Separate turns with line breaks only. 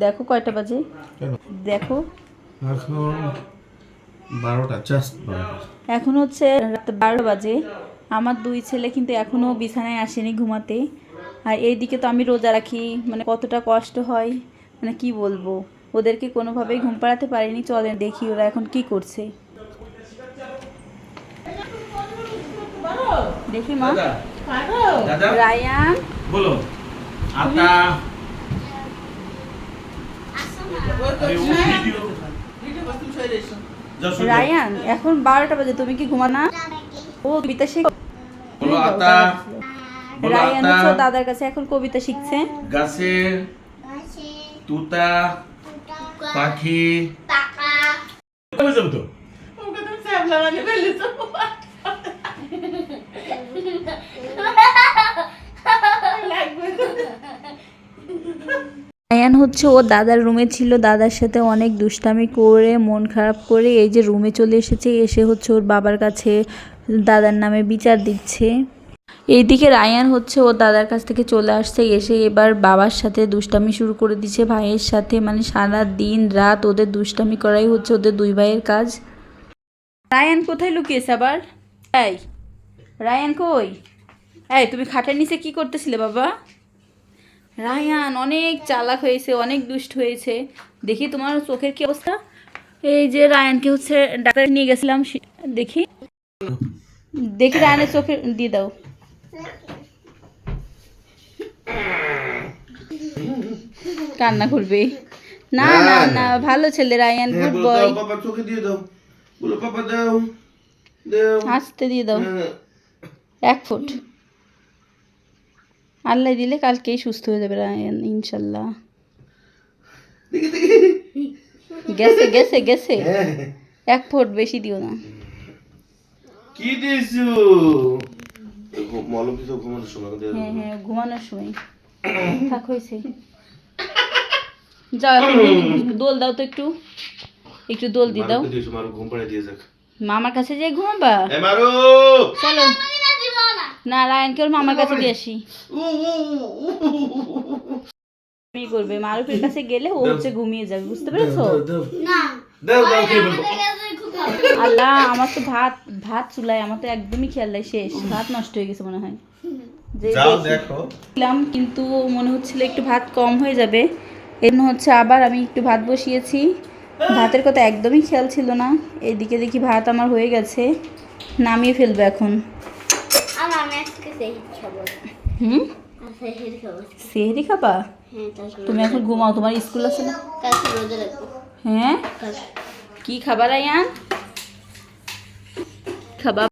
দেখো কয়টা বাজে, দেখো
এখন 12টা, জাস্ট 12টা।
এখন হচ্ছে রাত 12 বাজে। আমার দুই ছেলে কিন্তু এখনও বিছানায় আসেনি ঘুমাতে। আর এইদিকে তো আমি রোজা রাখি, মানে কতটা কষ্ট হয়, মানে কি বলবো। ওদেরকে কোনোভাবেই ঘুম পাড়াতে পারিনি। চলেন দেখি ওরা এখন কি করছে। দেখি মা। রায়ান
বলো আতা
রায়ান এখন 12টা বাজে, তুমি কি ঘুমা না? ও কবিতা শিখ।
বলো আতা।
রায়ান হচ্ছে দাদার কাছে এখন কবিতা শিখছে।
গাছে তুতা পাখি যাবো তো।
রায়ান হচ্ছে ও দাদার রুমে ছিল, দাদার সাথে অনেক দুষ্টামি করে মন খারাপ করে এই যে রুমে চলে এসেছে। এসে হচ্ছে ওর বাবার কাছে দাদার নামে বিচার দিচ্ছে। এইদিকে রায়ান হচ্ছে ওর দাদার কাছ থেকে চলে আসছে, এসে এবার বাবার সাথে দুষ্টামি শুরু করে দিচ্ছে, ভাইয়ের সাথে। মানে সারা দিন রাত ওদের দুষ্টামি করাই হচ্ছে ওদের দুই ভাইয়ের কাজ। রায়ান কোথায় লুকিয়েছে আবার? এই রায়ান কই? এই তুমি খাটের নিচে কি করতেছিলে বাবা? রায়ান অনেক চালাক হয়েছে, অনেক দুষ্ট হয়েছে। দেখি তোমার চোখের কি অবস্থা। এই যে রায়ানকে হচ্ছে ডাক্তার নিয়ে গেছিলাম, দেখি দেখি রায়ানের চোখে দিয়ে দাও। কান্না করবে না? না না, ভালো ছেলে রায়ান, গুড বয়।
বাবা চোখে দিয়ে দাও, বলো পাপা দাও দাও,
হাসতে দিয়ে দাও 1 ফুট। আল্লাহ দিলে কালকেই সুস্থ হয়ে যাবে রায়ান ইনশাল্লাহ।
দেখি দেখি
গেছে গেছে গেছে 1 ফুট, বেশি দিও না।
কি দিছো? মলম দিছো ঘুমানোর সময়?
হ্যাঁ হ্যাঁ, ঘুমানোর সময়। থাক হয়েছে, যাও এখন দোল দাও তো, একটু একটু দোল দিয়ে দাও।
মারু ঘুম পাড়িয়ে দিয়ে যাক।
মামার কাছে যাই ঘুমাবা?
এ মারু
চলো না, রায়ানকে ওর মামার কাছে দিয়ে আসি। কি করবে, মারুফের কাছে গেলে ও হচ্ছে ঘুমিয়ে যাবে, বুঝতে পেরেছো?
দাও দাও খেয়ে ফেলবো।
আল্লাহ, আমার তো ভাত ভাত চুলায়, আমার তো একদমই খেয়াল নাই, শেষ ভাত নষ্ট হয়ে গেছে মনে হয়। যে
যাও দেখো।
দিলাম কিন্তু মনে হচ্ছিল একটু ভাত কম হয়ে যাবে, এই জন্য হচ্ছে আবার আমি একটু ভাত বসিয়েছি। ভাতের কথা একদমই খেয়াল ছিল না। এইদিকে দেখি ভাত আমার হয়ে গেছে, নামিয়ে ফেলবো এখন। হুম, সেহরি খাবা? তুমি এখন ঘুমাও, তোমার স্কুল আছে না? হ্যাঁ, কি খাবার রায়ান? খাবা?